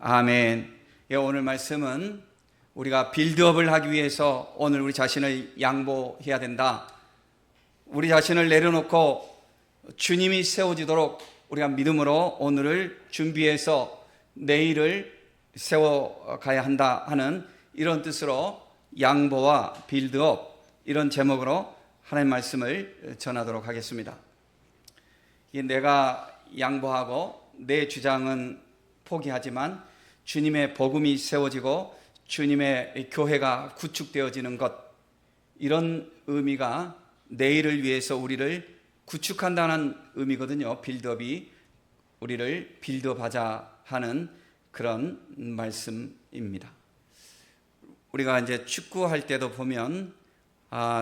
아멘. 오늘 말씀은 우리가 빌드업을 하기 위해서 오늘 우리 자신을 양보해야 된다. 우리 자신을 내려놓고 주님이 세워지도록 우리가 믿음으로 오늘을 준비해서 내일을 세워가야 한다 하는 이런 뜻으로 양보와 빌드업, 이런 제목으로 하나님의 말씀을 전하도록 하겠습니다. 내가 양보하고 내 주장은 포기하지만 주님의 복음이 세워지고 주님의 교회가 구축되어지는 것, 이런 의미가 내일을 위해서 우리를 구축한다는 의미거든요. 빌드업이 우리를 빌드업하자 하는 그런 말씀입니다. 우리가 이제 축구할 때도 보면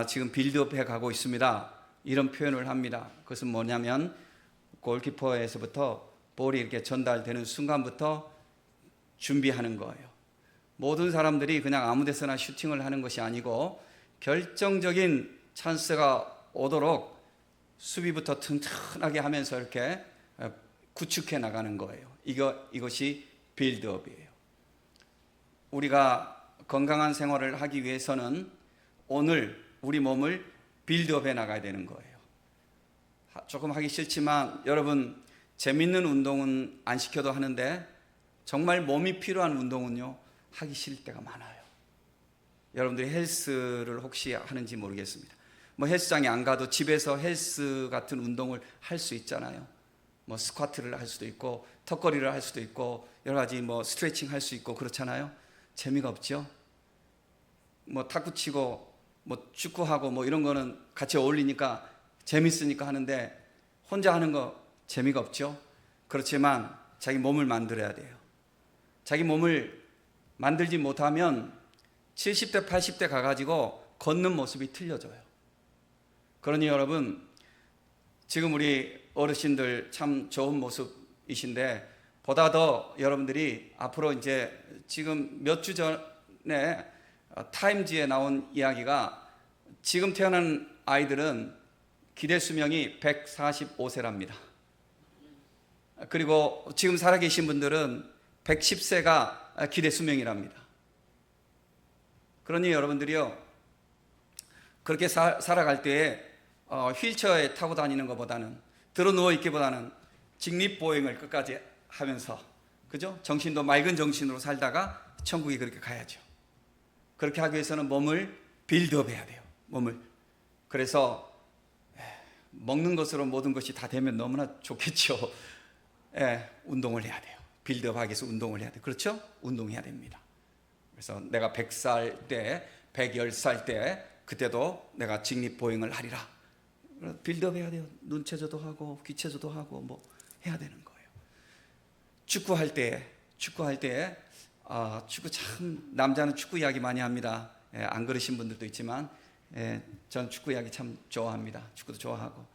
지금 빌드업해 가고 있습니다, 이런 표현을 합니다. 그것은 뭐냐면 골키퍼에서부터 볼이 이렇게 전달되는 순간부터 준비하는 거예요. 모든 사람들이 그냥 아무 데서나 슈팅을 하는 것이 아니고 결정적인 찬스가 오도록 수비부터 튼튼하게 하면서 이렇게 구축해 나가는 거예요. 이것이 빌드업이에요. 우리가 건강한 생활을 하기 위해서는 오늘 우리 몸을 빌드업해 나가야 되는 거예요. 조금 하기 싫지만 여러분, 재밌는 운동은 안 시켜도 하는데 정말 몸이 필요한 운동은요, 하기 싫을 때가 많아요. 여러분들이 헬스를 혹시 하는지 모르겠습니다. 헬스장에 안 가도 집에서 헬스 같은 운동을 할 수 있잖아요. 스쿼트를 할 수도 있고 턱걸이를 할 수도 있고 여러 가지 스트레칭 할 수 있고 그렇잖아요. 재미가 없죠. 탁구 치고 축구하고 이런 거는 같이 어울리니까 재밌으니까 하는데 혼자 하는 거 재미가 없죠. 그렇지만 자기 몸을 만들어야 돼요. 자기 몸을 만들지 못하면 70대 80대 가가지고 걷는 모습이 틀려져요. 그러니 여러분, 지금 우리 어르신들 참 좋은 모습이신데 보다 더 여러분들이 앞으로 이제 지금 몇 주 전에 타임지에 나온 이야기가 지금 태어난 아이들은 기대 수명이 145세랍니다. 그리고 지금 살아계신 분들은 110세가 기대 수명이랍니다. 그러니 여러분들이요, 그렇게 살아갈 때에 휠체어에 타고 다니는 것보다는, 들어 누워 있기보다는 직립보행을 끝까지 하면서, 그죠? 정신도 맑은 정신으로 살다가 천국에 그렇게 가야죠. 그렇게 하기 위해서는 몸을 빌드업 해야 돼요. 몸을. 그래서 먹는 것으로 모든 것이 다 되면 너무나 좋겠죠. 운동을 해야 돼요. 빌드업 하기 위해서 운동을 해야 돼요. 그렇죠? 운동해야 됩니다. 그래서 내가 100살 때, 110살 때, 그때도 내가 직립보행을 하리라. 빌드업 해야 돼요. 눈체조도 하고 귀체조도 하고 해야 되는 거예요. 축구할 때 축구 참, 남자는 축구 이야기 많이 합니다. 안 그러신 분들도 있지만 전 축구 이야기 참 좋아합니다. 축구도 좋아하고,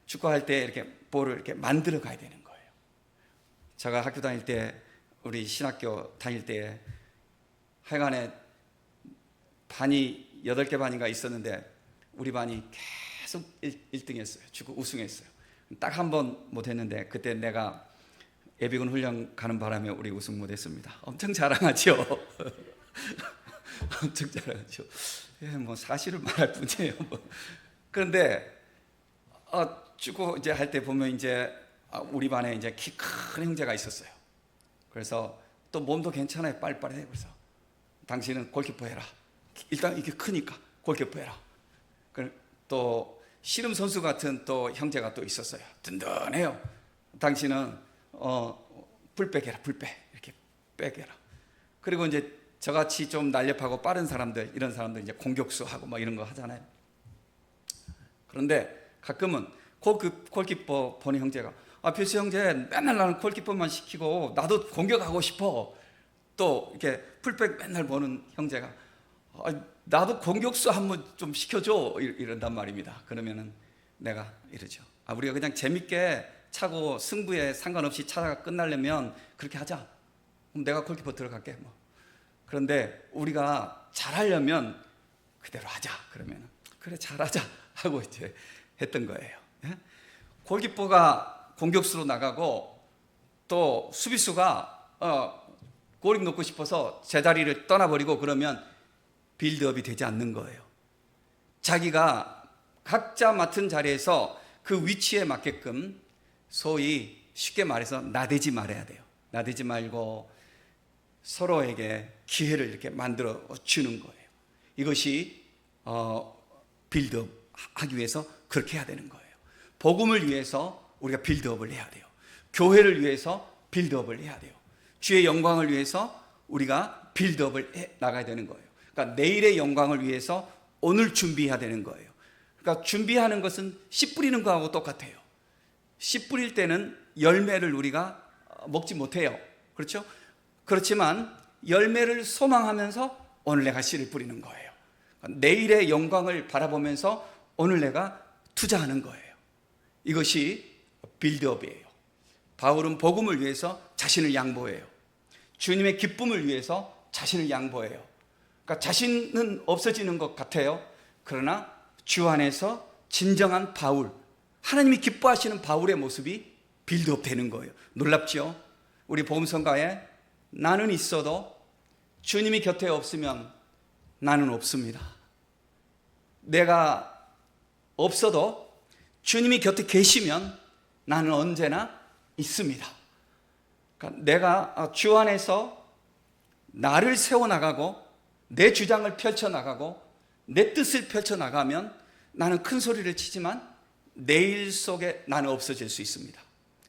축구할 때 이렇게 볼을 이렇게 만들어 가야 되는 거예요. 제가 학교 다닐 때, 우리 신학교 다닐 때 하여간에 반이 8개 반인가 있었는데 우리 반이 계속 1등 했어요. 축구 우승했어요. 딱 한 번 못했는데 그때 내가 예비군 훈련 가는 바람에 우리 우승 못했습니다. 엄청 자랑하죠. 엄청 자랑하죠. 사실을 말할 뿐이에요. 그런데 축구 이제 할 때 보면 이제 우리 반에 이제 키 큰 형제가 있었어요. 그래서 또 몸도 괜찮아요. 빨빨해. 그래서 당신은 골키퍼 해라. 일단 이게 크니까 골키퍼 해라. 또 씨름 선수 같은 또 형제가 또 있었어요. 든든해요. 당신은 풀백 해라. 풀백. 이렇게 백 해라. 그리고 이제 저같이 좀 날렵하고 빠른 사람들, 이런 사람들 이제 공격수하고 이런 거 하잖아요. 그런데 가끔은 골키퍼 보는 형제가 필수 형제, 맨날 나는 골키퍼만 시키고 나도 공격하고 싶어. 또 이렇게 풀백 맨날 보는 형제가 나도 공격수 한번 좀 시켜줘, 이런단 말입니다. 그러면은 내가 이러죠. 우리가 그냥 재밌게 차고 승부에 상관없이 차가 끝나려면 그렇게 하자. 그럼 내가 골키퍼 들어갈게. 그런데 우리가 잘하려면 그대로 하자. 그러면 그래, 잘하자 하고 이제 했던 거예요. 골키퍼가 공격수로 나가고 또 수비수가 고립 놓고 싶어서 제자리를 떠나버리고 그러면 빌드업이 되지 않는 거예요. 자기가 각자 맡은 자리에서 그 위치에 맞게끔 소위 쉽게 말해서 나대지 말아야 돼요. 나대지 말고 서로에게 기회를 이렇게 만들어 주는 거예요. 이것이 빌드업 하기 위해서 그렇게 해야 되는 거예요. 복음을 위해서 우리가 빌드업을 해야 돼요. 교회를 위해서 빌드업을 해야 돼요. 주의 영광을 위해서 우리가 빌드업을 해 나가야 되는 거예요. 그러니까 내일의 영광을 위해서 오늘 준비해야 되는 거예요. 그러니까 준비하는 것은 씨 뿌리는 거하고 똑같아요. 씨 뿌릴 때는 열매를 우리가 먹지 못해요. 그렇죠? 그렇지만 열매를 소망하면서 오늘 내가 씨를 뿌리는 거예요. 내일의 영광을 바라보면서 오늘 내가 투자하는 거예요. 이것이 빌드업이에요. 바울은 복음을 위해서 자신을 양보해요. 주님의 기쁨을 위해서 자신을 양보해요. 그러니까 자신은 없어지는 것 같아요. 그러나 주 안에서 진정한 바울, 하나님이 기뻐하시는 바울의 모습이 빌드업 되는 거예요. 놀랍죠? 우리 복음성가에 나는 있어도 주님이 곁에 없으면 나는 없습니다. 내가 없어도 주님이 곁에 계시면 나는 언제나 있습니다. 그러니까 내가 주 안에서 나를 세워나가고 내 주장을 펼쳐나가고 내 뜻을 펼쳐나가면 나는 큰 소리를 치지만 내일 속에 나는 없어질 수 있습니다.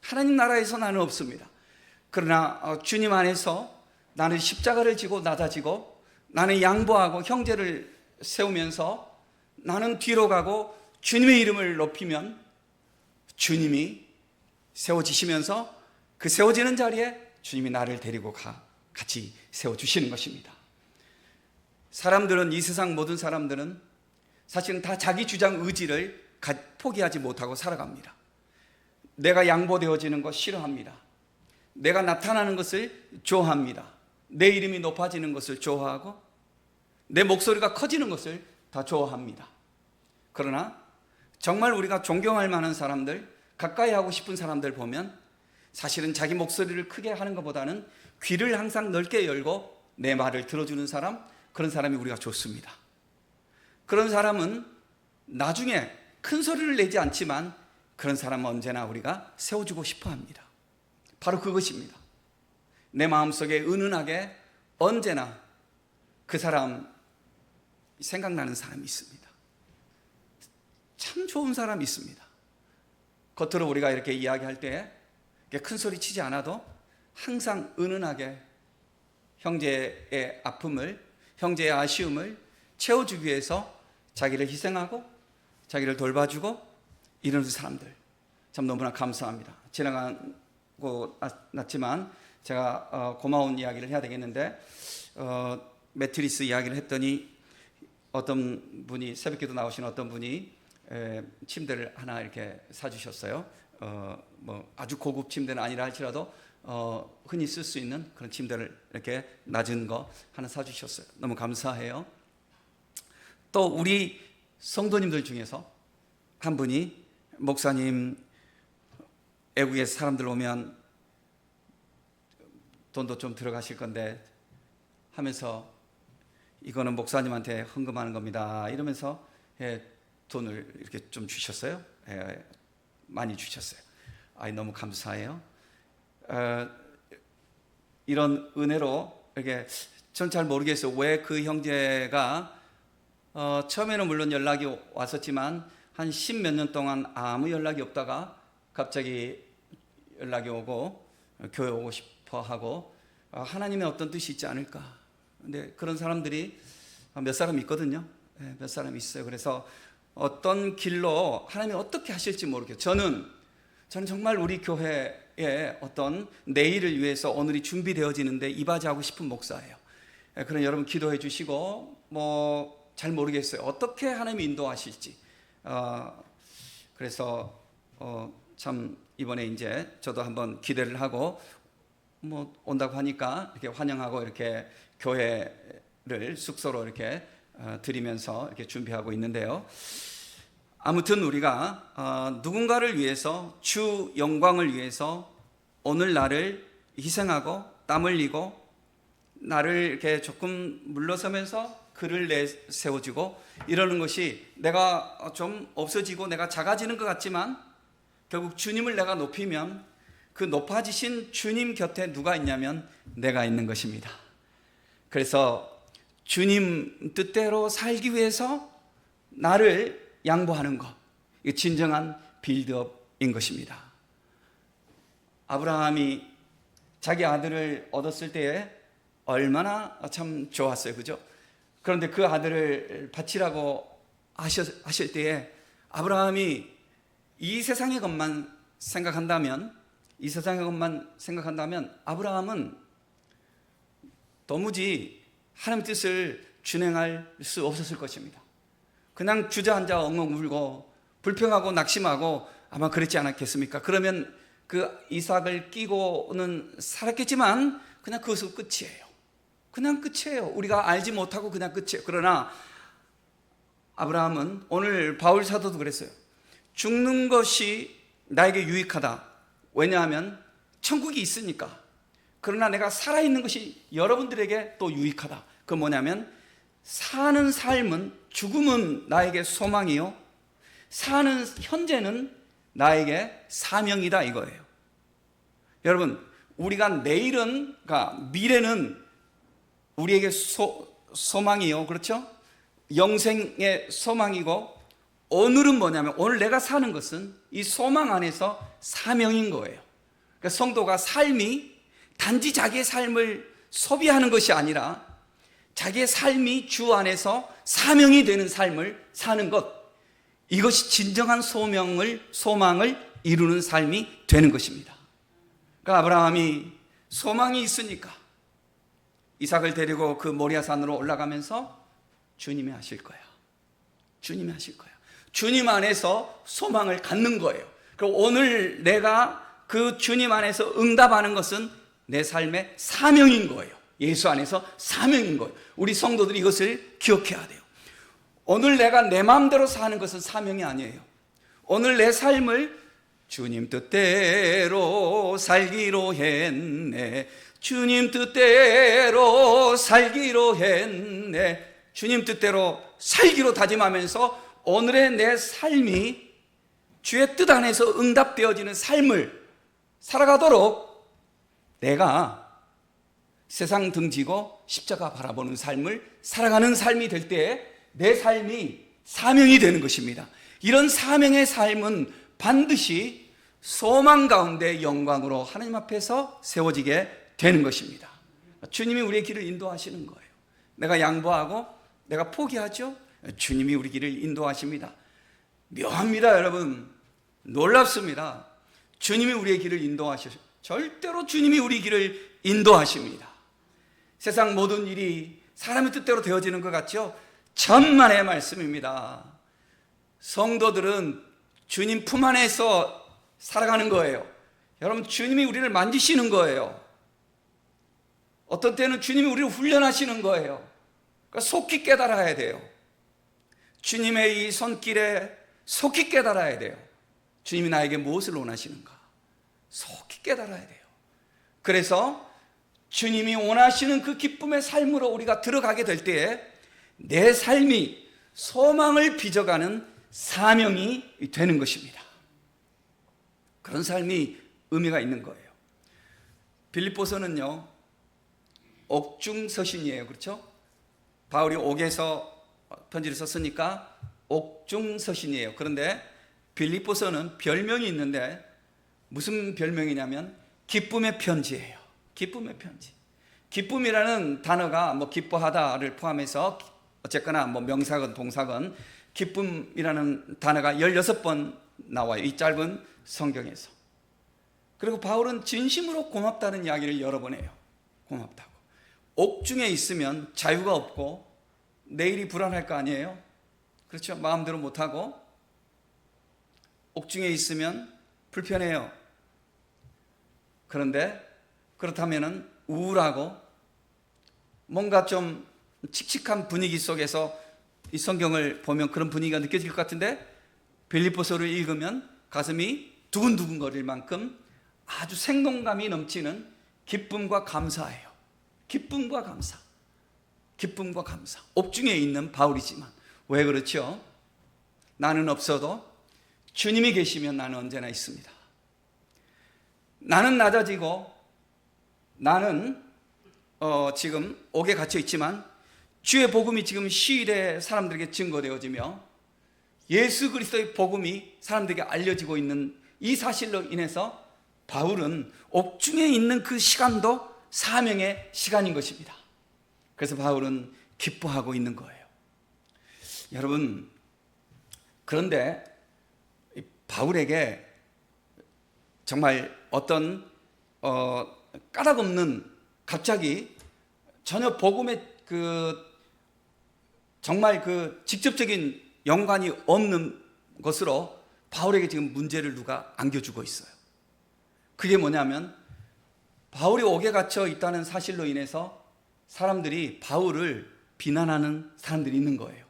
하나님 나라에서 나는 없습니다. 그러나 주님 안에서 나는 십자가를 지고 낮아지고 나는 양보하고 형제를 세우면서 나는 뒤로 가고 주님의 이름을 높이면 주님이 세워지시면서 그 세워지는 자리에 주님이 나를 데리고 같이 세워주시는 것입니다. 사람들은, 이 세상 모든 사람들은 사실은 다 자기 주장 의지를 포기하지 못하고 살아갑니다. 내가 양보되어지는 것 싫어합니다. 내가 나타나는 것을 좋아합니다. 내 이름이 높아지는 것을 좋아하고 내 목소리가 커지는 것을 다 좋아합니다. 그러나 정말 우리가 존경할 만한 사람들, 가까이 하고 싶은 사람들 보면 사실은 자기 목소리를 크게 하는 것보다는 귀를 항상 넓게 열고 내 말을 들어주는 사람, 그런 사람이 우리가 좋습니다. 그런 사람은 나중에 큰 소리를 내지 않지만 그런 사람은 언제나 우리가 세워주고 싶어 합니다. 바로 그것입니다. 내 마음속에 은은하게 언제나 그 사람 생각나는 사람이 있습니다. 참 좋은 사람이 있습니다. 겉으로 우리가 이렇게 이야기할 때 큰 소리 치지 않아도 항상 은은하게 형제의 아픔을, 형제의 아쉬움을 채워주기 위해서 자기를 희생하고 자기를 돌봐주고 이런 사람들 참 너무나 감사합니다. 지나가고 났지만 제가 고마운 이야기를 해야 되겠는데 매트리스 이야기를 했더니 어떤 분이, 새벽기도 나오신 어떤 분이 침대를 하나 이렇게 사주셨어요. 뭐 아주 고급 침대는 아니라 할지라도 흔히 쓸 수 있는 그런 침대를 이렇게 낮은 거 하나 사주셨어요. 너무 감사해요. 또 우리 성도님들 중에서 한 분이, 목사님 외국에서 사람들 오면 돈도 좀 들어가실 건데 하면서 이거는 목사님한테 헌금하는 겁니다 이러면서 돈을 이렇게 좀 주셨어요. 많이 주셨어요. 너무 감사해요. 이런 은혜로 이렇게 전 잘 모르겠어요. 왜 그 형제가 처음에는 물론 연락이 왔었지만 한 10몇 년 동안 아무 연락이 없다가 갑자기 연락이 오고 교회 오고 싶어 하고 하나님의 어떤 뜻이 있지 않을까. 근데 그런 사람들이 몇 사람 있거든요. 몇 사람 있어요. 그래서 어떤 길로 하나님이 어떻게 하실지 모르겠어요. 저는 정말 우리 교회의 어떤 내일을 위해서 오늘이 준비되어지는데 이바지하고 싶은 목사예요. 그럼 여러분 기도해 주시고 뭐 잘 모르겠어요. 어떻게 하나님이 인도하실지. 그래서 참 이번에 이제 저도 한번 기대를 하고 뭐 온다고 하니까 이렇게 환영하고 이렇게 교회를 숙소로 이렇게 드리면서 이렇게 준비하고 있는데요. 아무튼 우리가 누군가를 위해서, 주 영광을 위해서 오늘 나를 희생하고 땀 흘리고 나를 이렇게 조금 물러서면서 그를 내세워주고 이러는 것이 내가 좀 없어지고 내가 작아지는 것 같지만 결국 주님을 내가 높이면 그 높아지신 주님 곁에 누가 있냐면 내가 있는 것입니다. 그래서 주님 뜻대로 살기 위해서 나를 양보하는 것, 이게 진정한 빌드업인 것입니다. 아브라함이 자기 아들을 얻었을 때에 얼마나 참 좋았어요, 그죠? 그런데 그 아들을 바치라고 하실 때에 아브라함이 이 세상의 것만 생각한다면 아브라함은 도무지 하나님 뜻을 준행할 수 없었을 것입니다. 그냥 주저앉아 엉엉 울고 불평하고 낙심하고 아마 그랬지 않았겠습니까? 그러면 그 이삭을 끼고는 살았겠지만 그냥 그것은 끝이에요. 그냥 끝이에요. 우리가 알지 못하고 그냥 끝이에요. 그러나 아브라함은 오늘 바울 사도도 그랬어요. 죽는 것이 나에게 유익하다. 왜냐하면 천국이 있으니까. 그러나 내가 살아있는 것이 여러분들에게 또 유익하다. 그건 뭐냐면 사는 삶은, 죽음은 나에게 소망이요, 사는 현재는 나에게 사명이다 이거예요. 여러분, 우리가 내일은, 그러니까 미래는 우리에게 소망이요, 그렇죠? 영생의 소망이고, 오늘은 뭐냐면 오늘 내가 사는 것은 이 소망 안에서 사명인 거예요. 그러니까 성도가 삶이 단지 자기의 삶을 소비하는 것이 아니라 자기의 삶이 주 안에서 사명이 되는 삶을 사는 것, 이것이 진정한 소망을 이루는 삶이 되는 것입니다. 그러니까 아브라함이 소망이 있으니까 이삭을 데리고 그 모리아산으로 올라가면서 주님이 하실 거야. 주님이 하실 거야. 주님 안에서 소망을 갖는 거예요. 그리고 오늘 내가 그 주님 안에서 응답하는 것은 내 삶의 사명인 거예요. 예수 안에서 사명인 거예요. 우리 성도들이 이것을 기억해야 돼요. 오늘 내가 내 마음대로 사는 것은 사명이 아니에요. 오늘 내 삶을 주님 뜻대로 살기로 했네. 주님 뜻대로 살기로 했네. 주님 뜻대로 살기로 다짐하면서 오늘의 내 삶이 주의 뜻 안에서 응답되어지는 삶을 살아가도록 내가 세상 등지고 십자가 바라보는 삶을 살아가는 삶이 될 때 내 삶이 사명이 되는 것입니다. 이런 사명의 삶은 반드시 소망 가운데 영광으로 하나님 앞에서 세워지게 되는 것입니다. 주님이 우리의 길을 인도하시는 거예요. 내가 양보하고 내가 포기하죠. 주님이 우리 길을 인도하십니다. 묘합니다, 여러분. 놀랍습니다. 주님이 우리의 길을 인도하셔. 절대로 주님이 우리 길을 인도하십니다. 세상 모든 일이 사람의 뜻대로 되어지는 것 같죠? 천만의 말씀입니다. 성도들은 주님 품 안에서 살아가는 거예요. 여러분, 주님이 우리를 만지시는 거예요. 어떤 때는 주님이 우리를 훈련하시는 거예요. 그러니까 속히 깨달아야 돼요. 주님의 이 손길에 속히 깨달아야 돼요. 주님이 나에게 무엇을 원하시는가 속히 깨달아야 돼요. 그래서 주님이 원하시는 그 기쁨의 삶으로 우리가 들어가게 될 때에 내 삶이 소망을 빚어가는 사명이 되는 것입니다. 그런 삶이 의미가 있는 거예요. 빌립보서는요, 옥중서신이에요. 그렇죠? 바울이 옥에서 편지를 썼으니까 옥중서신이에요. 그런데 빌립보서는 별명이 있는데 무슨 별명이냐면 기쁨의 편지예요. 기쁨의 편지. 기쁨이라는 단어가 뭐 기뻐하다를 포함해서 어쨌거나 뭐 명사건 동사건 기쁨이라는 단어가 16번 나와요. 이 짧은 성경에서. 그리고 바울은 진심으로 고맙다는 이야기를 여러 번 해요. 고맙다고. 옥중에 있으면 자유가 없고 내일이 불안할 거 아니에요? 그렇죠? 마음대로 못하고 옥중에 있으면 불편해요. 그런데 그렇다면 우울하고 뭔가 좀 칙칙한 분위기 속에서 이 성경을 보면 그런 분위기가 느껴질 것 같은데 빌립보서를 읽으면 가슴이 두근두근 거릴 만큼 아주 생동감이 넘치는 기쁨과 감사예요. 기쁨과 감사, 기쁨과 감사. 옥중에 있는 바울이지만 왜 그렇죠? 나는 없어도 주님이 계시면 나는 언제나 있습니다. 나는 낮아지고 나는 지금 옥에 갇혀 있지만 주의 복음이 지금 시일에 사람들에게 증거되어지며 예수 그리스도의 복음이 사람들에게 알려지고 있는 이 사실로 인해서 바울은 옥중에 있는 그 시간도 사명의 시간인 것입니다. 그래서 바울은 기뻐하고 있는 거예요. 여러분, 그런데 바울에게 정말 어떤 까닭없는 갑자기 전혀 복음의 정말 직접적인 연관이 없는 것으로 바울에게 지금 문제를 누가 안겨주고 있어요. 그게 뭐냐면 바울이 옥에 갇혀 있다는 사실로 인해서 사람들이 바울을 비난하는 사람들이 있는 거예요.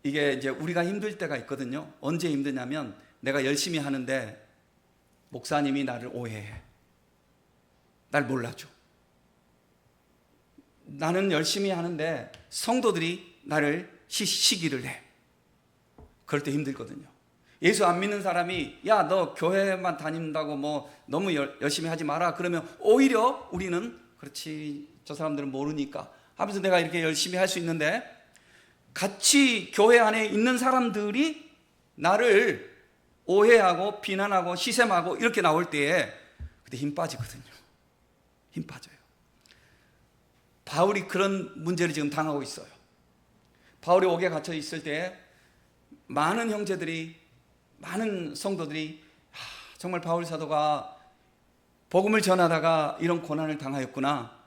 이게 이제 우리가 힘들 때가 있거든요. 언제 힘드냐면 내가 열심히 하는데 목사님이 나를 오해해. 날 몰라줘. 나는 열심히 하는데 성도들이 나를 시기를 해. 그럴 때 힘들거든요. 예수 안 믿는 사람이 야, 너 교회만 다닌다고 뭐 너무 열심히 하지 마라. 그러면 오히려 우리는 그렇지, 저 사람들은 모르니까 하면서 내가 이렇게 열심히 할 수 있는데 같이 교회 안에 있는 사람들이 나를 오해하고 비난하고 시샘하고 이렇게 나올 때에 그때 힘 빠지거든요. 힘 빠져요. 바울이 그런 문제를 지금 당하고 있어요. 바울이 옥에 갇혀 있을 때 많은 형제들이, 많은 성도들이 정말 바울 사도가 복음을 전하다가 이런 고난을 당하였구나.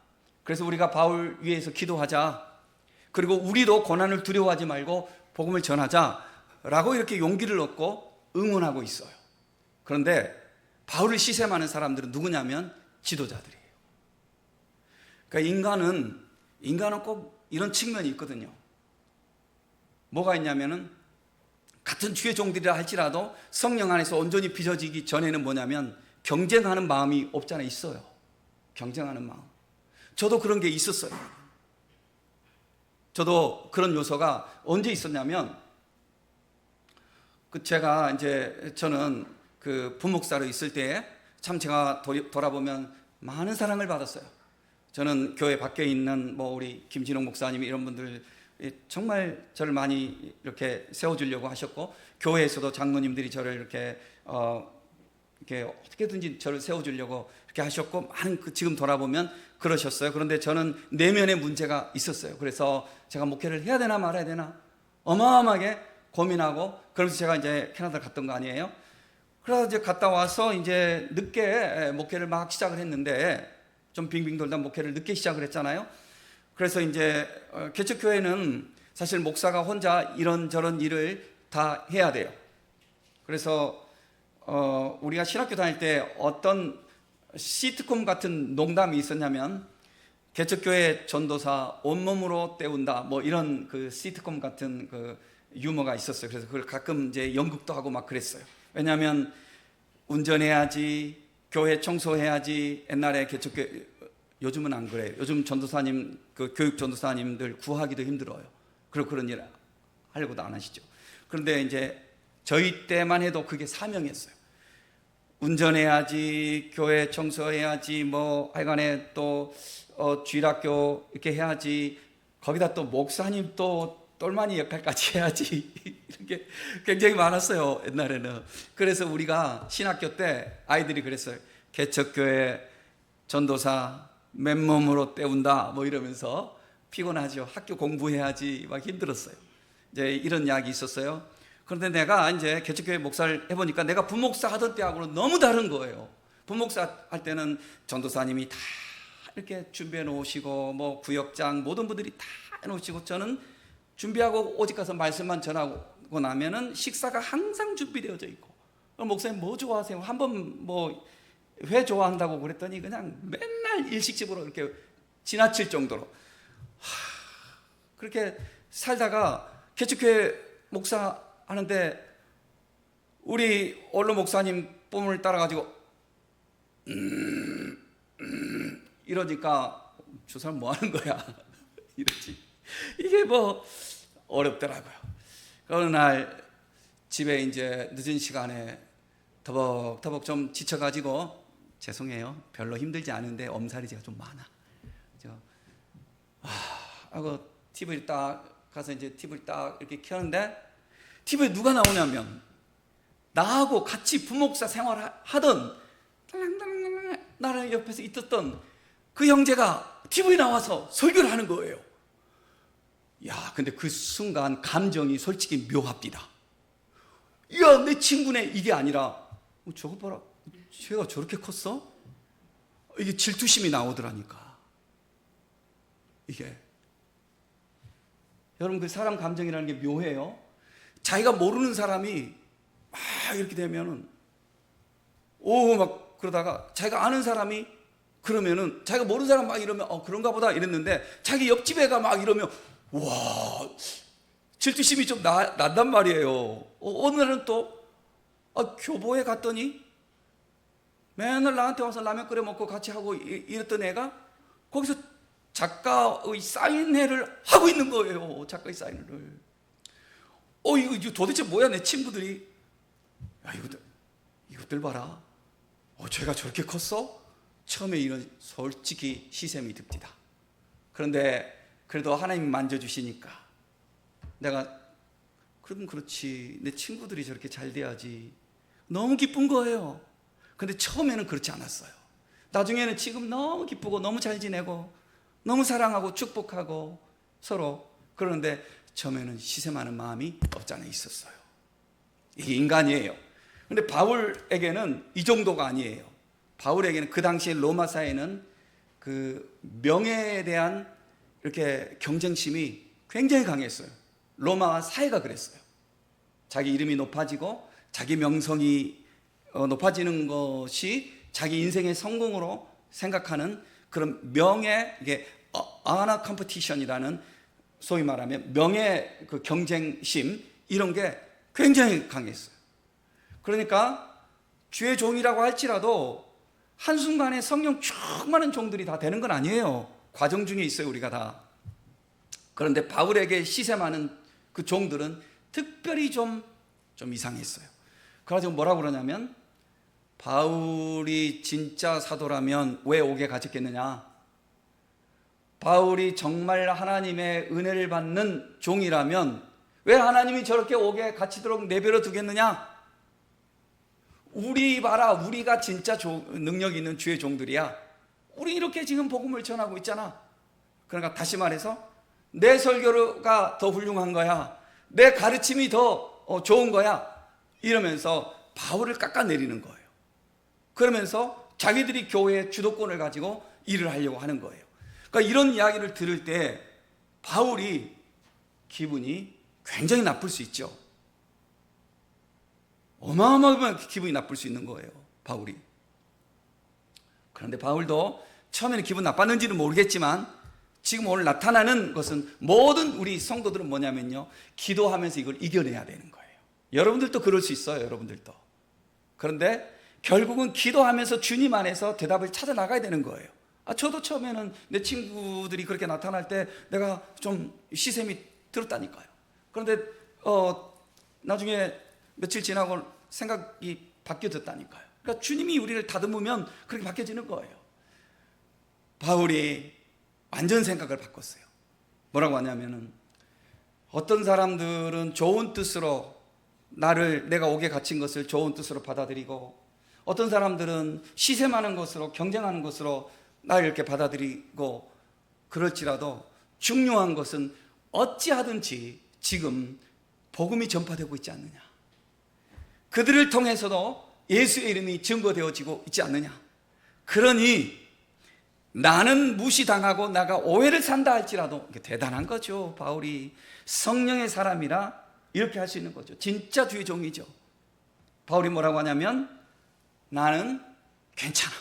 그래서 우리가 바울 위해서 기도하자. 그리고 우리도 고난을 두려워하지 말고 복음을 전하자라고 이렇게 용기를 얻고 응원하고 있어요. 그런데 바울을 시샘하는 사람들은 누구냐면 지도자들이에요. 그러니까 인간은 꼭 이런 측면이 있거든요. 뭐가 있냐면은 같은 주의 종들이라 할지라도 성령 안에서 온전히 빚어지기 전에는 뭐냐면 경쟁하는 마음이 없잖아. 있어요. 경쟁하는 마음. 저도 그런 게 있었어요. 저도 그런 요소가 언제 있었냐면 저는 부목사로 있을 때 참 제가 돌아보면 많은 사랑을 받았어요. 저는 교회 밖에 있는 우리 김진홍 목사님 이런 분들 정말 저를 많이 이렇게 세워주려고 하셨고, 교회에서도 장로님들이 저를 이렇게 어떻게든지 저를 세워주려고 이렇게 하셨고, 많은 지금 돌아보면 그러셨어요. 그런데 저는 내면의 문제가 있었어요. 그래서 제가 목회를 해야 되나 말아야 되나 어마어마하게 고민하고, 그러면서 제가 이제 캐나다 갔던 거 아니에요. 그래서 이제 갔다 와서 이제 늦게 목회를 막 시작을 했는데, 좀 빙빙 돌다 목회를 늦게 시작을 했잖아요. 그래서 이제 개척교회는 사실 목사가 혼자 이런저런 일을 다 해야 돼요. 그래서 우리가 신학교 다닐 때 어떤 시트콤 같은 농담이 있었냐면, 개척교회 전도사 온몸으로 때운다 이런 시트콤 같은 유머가 있었어요. 그래서 그걸 가끔 이제 연극도 하고 막 그랬어요. 왜냐하면 운전해야지, 교회 청소해야지. 옛날에 개척교회, 요즘은 안 그래요. 요즘 전도사님, 교육 전도사님들 구하기도 힘들어요. 그리고 그런 일 하려고도 안 하시죠. 그런데 이제 저희 때만 해도 그게 사명이었어요. 운전해야지, 교회 청소해야지, 하여간에 또 주일학교 이렇게 해야지, 거기다 또 목사님 또 똘마니 역할까지 해야지. 이렇게 굉장히 많았어요, 옛날에는. 그래서 우리가 신학교 때 아이들이 그랬어요. 개척교회 전도사 맨몸으로 때운다 이러면서 피곤하죠. 학교 공부해야지 막 힘들었어요. 이제 이런 이야기 있었어요. 그런데 내가 이제 개척교회 목사를 해보니까 내가 부목사 하던 때하고는 너무 다른 거예요. 부목사 할 때는 전도사님이 다 이렇게 준비해 놓으시고 구역장 모든 분들이 다 해놓으시고, 저는 준비하고 오직 가서 말씀만 전하고 나면은 식사가 항상 준비되어져 있고, 목사님 뭐 좋아하세요? 한번 회 좋아한다고 그랬더니 그냥 맨날 일식집으로 이렇게 지나칠 정도로 그렇게 살다가 개척교회 목사 하는데 우리 원로 목사님 뽐을 따라가지고 이러니까 저 사람 뭐 하는 거야? 이러지. 이게 뭐 어렵더라고요. 어느 날 집에 이제 늦은 시간에 더벅더벅 좀 지쳐가지고, 죄송해요, 별로 힘들지 않은데 엄살이 좀 많아. 하고 TV를 딱 가서 이제 TV를 딱 이렇게 켜는데, TV에 누가 나오냐면 나하고 같이 부목사 생활하던 나랑 옆에서 있었던 그 형제가 TV에 나와서 설교를 하는 거예요. 야, 근데 그 순간 감정이 솔직히 묘합니다. 야, 내 친구네, 이게 아니라 저거 봐라, 쟤가 저렇게 컸어? 이게 질투심이 나오더라니까. 이게 여러분, 그 사람 감정이라는 게 묘해요. 자기가 모르는 사람이 막 이렇게 되면은 막 그러다가 자기가 아는 사람이 그러면은, 자기가 모르는 사람 막 이러면 그런가 보다 이랬는데, 자기 옆집 애가 막 이러면 와, 질투심이 좀 난단 말이에요. 어느 날은 또 교보에 갔더니 맨날 나한테 와서 라면 끓여 먹고 같이 하고 이랬던 애가 거기서 작가의 사인회를 하고 있는 거예요. 작가의 사인회를. 이거 도대체 뭐야? 내 친구들이, 야, 이것들 봐라, 쟤가 저렇게 컸어? 처음에 이런 솔직히 시샘이 듭니다. 그런데 그래도 하나님이 만져주시니까 내가, 그럼 그렇지, 내 친구들이 저렇게 잘 돼야지, 너무 기쁜 거예요. 근데 처음에는 그렇지 않았어요. 나중에는 지금 너무 기쁘고 너무 잘 지내고 너무 사랑하고 축복하고 서로. 그러는데 처음에는 시샘하는 마음이 없지 않아 있었어요. 이게 인간이에요. 근데 바울에게는 이 정도가 아니에요. 바울에게는 그 당시에 로마 사회는 그 명예에 대한 이렇게 경쟁심이 굉장히 강했어요. 로마 사회가 그랬어요. 자기 이름이 높아지고 자기 명성이 높아지는 것이 자기 인생의 성공으로 생각하는 그런 명예, 이게 아나 컴피티션이라는, 소위 말하면 명예 그 경쟁심, 이런 게 굉장히 강했어요. 그러니까 주의 종이라고 할지라도 한순간에 성령 충만한 종들이 다 되는 건 아니에요. 과정 중에 있어요, 우리가 다. 그런데 바울에게 시샘하는 그 종들은 특별히 좀 이상했어요. 그래가지고 뭐라고 그러냐면, 바울이 진짜 사도라면 왜 옥에 갇혔겠느냐? 바울이 정말 하나님의 은혜를 받는 종이라면 왜 하나님이 저렇게 옥에 갇히도록 내버려 두겠느냐? 우리 봐라, 우리가 진짜 능력 있는 주의 종들이야. 우리 이렇게 지금 복음을 전하고 있잖아. 그러니까 다시 말해서 내 설교가 더 훌륭한 거야, 내 가르침이 더 좋은 거야, 이러면서 바울을 깎아내리는 거예요. 그러면서 자기들이 교회의 주도권을 가지고 일을 하려고 하는 거예요. 그러니까 이런 이야기를 들을 때 바울이 기분이 굉장히 나쁠 수 있죠. 어마어마하게 기분이 나쁠 수 있는 거예요, 바울이. 그런데 바울도 처음에는 기분 나빴는지는 모르겠지만, 지금 오늘 나타나는 것은 모든 우리 성도들은 뭐냐면요, 기도하면서 이걸 이겨내야 되는 거예요. 여러분들도 그럴 수 있어요, 여러분들도. 그런데 결국은 기도하면서 주님 안에서 대답을 찾아 나가야 되는 거예요. 저도 처음에는 내 친구들이 그렇게 나타날 때 내가 좀 시샘이 들었다니까요. 그런데 나중에 며칠 지나고 생각이 바뀌어졌다니까요. 그러니까 주님이 우리를 다듬으면 그렇게 바뀌어지는 거예요. 바울이 완전 생각을 바꿨어요. 뭐라고 하냐면은, 어떤 사람들은 좋은 뜻으로 내가 옥에 갇힌 것을 좋은 뜻으로 받아들이고, 어떤 사람들은 시샘하는 것으로, 경쟁하는 것으로 나를 이렇게 받아들이고, 그럴지라도 중요한 것은 어찌하든지 지금 복음이 전파되고 있지 않느냐, 그들을 통해서도 예수의 이름이 증거되어지고 있지 않느냐. 그러니 나는 무시당하고 나가 오해를 산다 할지라도, 대단한 거죠. 바울이 성령의 사람이라 이렇게 할 수 있는 거죠. 진짜 주의 종이죠. 바울이 뭐라고 하냐면, 나는 괜찮아,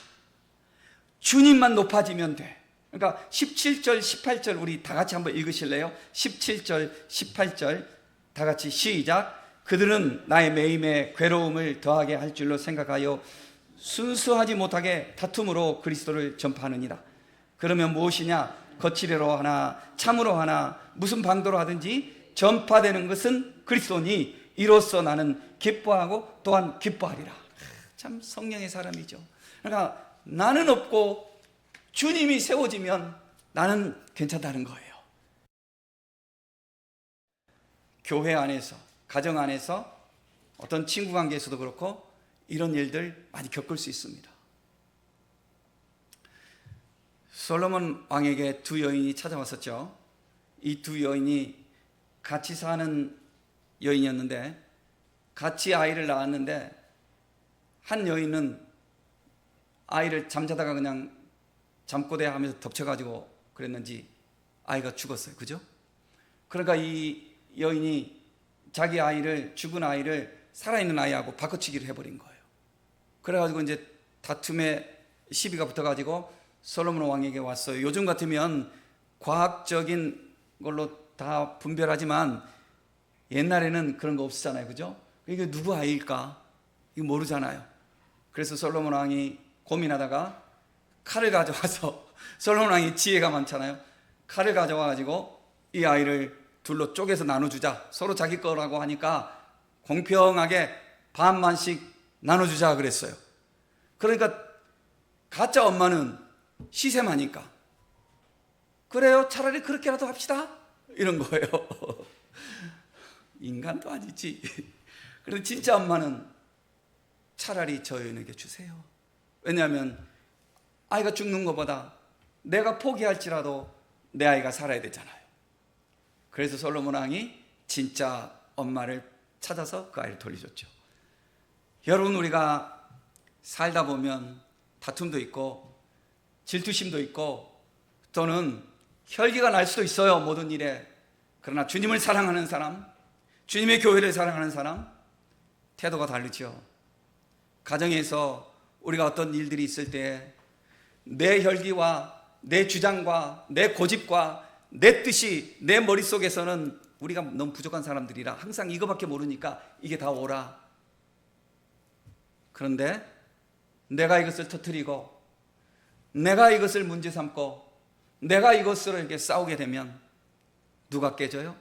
주님만 높아지면 돼. 그러니까 17절 18절 우리 다 같이 한번 읽으실래요? 17절 18절 다 같이 시작. 그들은 나의 매임에 괴로움을 더하게 할 줄로 생각하여 순수하지 못하게 다툼으로 그리스도를 전파하느니라. 그러면 무엇이냐? 거칠애로 하나 참으로 하나 무슨 방도로 하든지 전파되는 것은 그리스도니 이로써 나는 기뻐하고 또한 기뻐하리라. 참 성령의 사람이죠. 그러니까 나는 없고 주님이 세워지면 나는 괜찮다는 거예요. 교회 안에서, 가정 안에서, 어떤 친구 관계에서도 그렇고 이런 일들 많이 겪을 수 있습니다. 솔로몬 왕에게 두 여인이 찾아왔었죠. 이 두 여인이 같이 사는 여인이었는데 같이 아이를 낳았는데 한 여인은 아이를 잠자다가 그냥 잠꼬대 하면서 덮쳐가지고 그랬는지 아이가 죽었어요. 그죠? 그러니까 이 여인이 자기 아이를, 죽은 아이를 살아있는 아이하고 바꿔치기를 해버린 거예요. 그래가지고 이제 다툼에 시비가 붙어가지고 솔로몬 왕에게 왔어요. 요즘 같으면 과학적인 걸로 다 분별하지만 옛날에는 그런 거 없었잖아요. 그죠? 이게 누구 아이일까? 이거 모르잖아요. 그래서 솔로몬 왕이 고민하다가 칼을 가져와서, 솔로몬 왕이 지혜가 많잖아요. 칼을 가져와가지고 이 아이를 둘로 쪼개서 나눠주자. 서로 자기 거라고 하니까 공평하게 반만씩 나눠주자 그랬어요. 그러니까 가짜 엄마는 시샘하니까 그래요, 차라리 그렇게라도 합시다 이런 거예요. 인간도 아니지. 그래서 진짜 엄마는 차라리 저 여인에게 주세요. 왜냐하면 아이가 죽는 것보다 내가 포기할지라도 내 아이가 살아야 되잖아요. 그래서 솔로몬 왕이 진짜 엄마를 찾아서 그 아이를 돌려줬죠. 여러분, 우리가 살다 보면 다툼도 있고 질투심도 있고 또는 혈기가 날 수도 있어요, 모든 일에. 그러나 주님을 사랑하는 사람, 주님의 교회를 사랑하는 사람, 태도가 다르죠. 가정에서 우리가 어떤 일들이 있을 때 내 혈기와 내 주장과 내 고집과 내 뜻이 내 머릿속에서는 우리가 너무 부족한 사람들이라 항상 이거밖에 모르니까 이게 다 오라. 그런데 내가 이것을 터뜨리고 내가 이것을 문제 삼고 내가 이것으로 이렇게 싸우게 되면 누가 깨져요?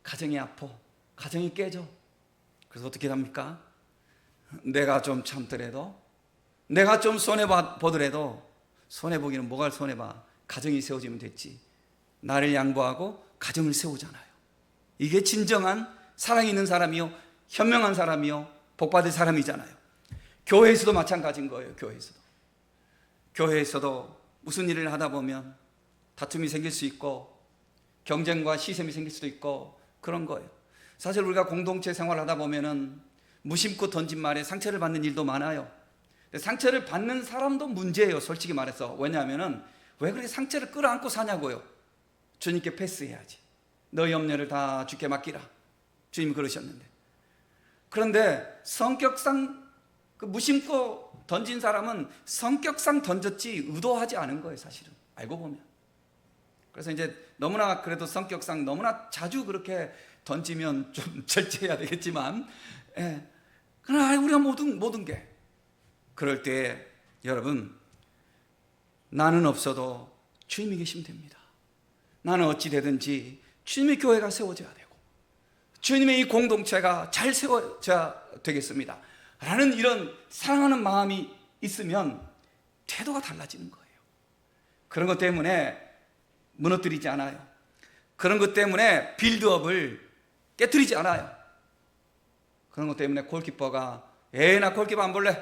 가정이 아파. 가정이 깨져. 그래서 어떻게 합니까? 내가 좀 참더라도, 내가 좀 손해보더라도, 손해보기는 뭐가 손해봐. 가정이 세워지면 됐지. 나를 양보하고 가정을 세우잖아요. 이게 진정한 사랑 있는 사람이요, 현명한 사람이요, 복받을 사람이잖아요. 교회에서도 마찬가지인 거예요. 교회에서도 무슨 일을 하다 보면 다툼이 생길 수 있고 경쟁과 시샘이 생길 수도 있고 그런 거예요. 사실 우리가 공동체 생활을 하다 보면은 무심코 던진 말에 상처를 받는 일도 많아요. 상처를 받는 사람도 문제예요, 솔직히 말해서. 왜냐하면은 왜 그렇게 상처를 끌어안고 사냐고요. 주님께 패스해야지. 너희 염려를 다 주께 맡기라. 주님이 그러셨는데. 그런데 성격상 그 무심코 던진 사람은 성격상 던졌지 의도하지 않은 거예요, 사실은. 알고 보면. 그래서 이제 너무나 그래도 성격상 너무나 자주 그렇게 던지면 좀 절제해야 되겠지만, 예. 그러나 우리가 모든 게 그럴 때 여러분, 나는 없어도 주님이 계시면 됩니다. 나는 어찌 되든지 주님의 교회가 세워져야 되고 주님의 이 공동체가 잘 세워져야 되겠습니다 라는 이런 사랑하는 마음이 있으면 태도가 달라지는 거예요. 그런 것 때문에 무너뜨리지 않아요. 그런 것 때문에 빌드업을 깨뜨리지 않아요. 그런 것 때문에 골키퍼가 나 골키퍼 안 볼래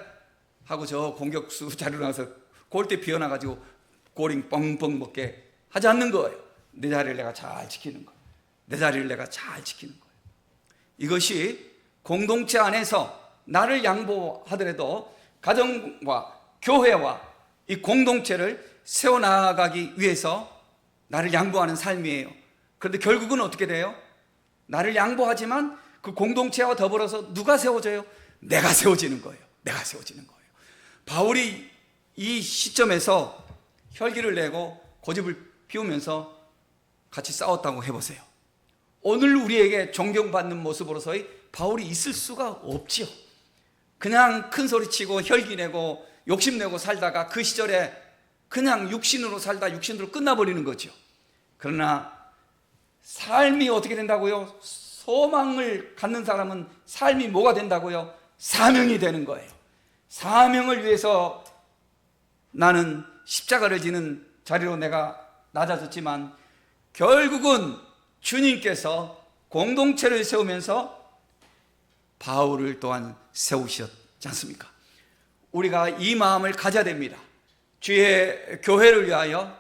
하고 저 공격수 자리로 나가서 골대 비워놔가지고 골링 뻥뻥 먹게 하지 않는 거예요. 내 자리를 내가 잘 지키는 거예요. 내 자리를 내가 잘 지키는 거예요. 이것이 공동체 안에서 나를 양보하더라도 가정과 교회와 이 공동체를 세워나가기 위해서 나를 양보하는 삶이에요. 그런데 결국은 어떻게 돼요? 나를 양보하지만 그 공동체와 더불어서 누가 세워져요? 내가 세워지는 거예요. 내가 세워지는 거예요. 바울이 이 시점에서 혈기를 내고 고집을 피우면서 같이 싸웠다고 해보세요. 오늘 우리에게 존경받는 모습으로서의 바울이 있을 수가 없지요. 그냥 큰 소리 치고 혈기 내고 욕심 내고 살다가 그 시절에 그냥 육신으로 살다 육신으로 끝나버리는 거죠. 그러나 삶이 어떻게 된다고요? 소망을 갖는 사람은 삶이 뭐가 된다고요? 사명이 되는 거예요. 사명을 위해서 나는 십자가를 지는 자리로 내가 낮아졌지만 결국은 주님께서 공동체를 세우면서 바울을 또한 세우셨지 않습니까? 우리가 이 마음을 가져야 됩니다. 주의 교회를 위하여,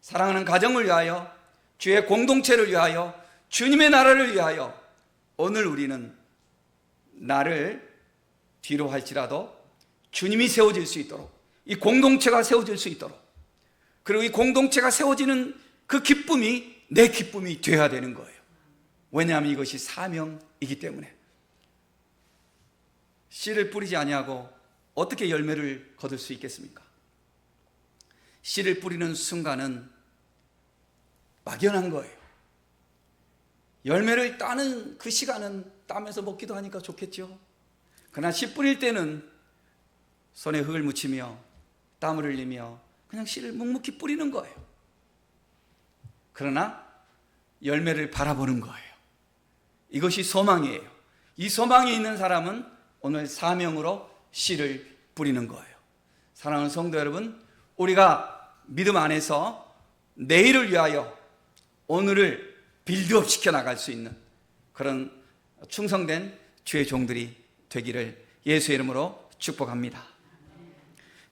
사랑하는 가정을 위하여, 주의 공동체를 위하여, 주님의 나라를 위하여 오늘 우리는 나를 뒤로 할지라도 주님이 세워질 수 있도록, 이 공동체가 세워질 수 있도록, 그리고 이 공동체가 세워지는 그 기쁨이 내 기쁨이 되어야 되는 거예요. 왜냐하면 이것이 사명이기 때문에. 씨를 뿌리지 아니하고 어떻게 열매를 거둘 수 있겠습니까? 씨를 뿌리는 순간은 막연한 거예요. 열매를 따는 그 시간은 따면서 먹기도 하니까 좋겠죠. 그러나 씨 뿌릴 때는 손에 흙을 묻히며 땀을 흘리며 그냥 씨를 묵묵히 뿌리는 거예요. 그러나 열매를 바라보는 거예요. 이것이 소망이에요. 이 소망이 있는 사람은 오늘 사명으로 씨를 뿌리는 거예요. 사랑하는 성도 여러분, 우리가 믿음 안에서 내일을 위하여 오늘을 빌드업 시켜 나갈 수 있는 그런 충성된 주의 종들이 되기를 예수의 이름으로 축복합니다.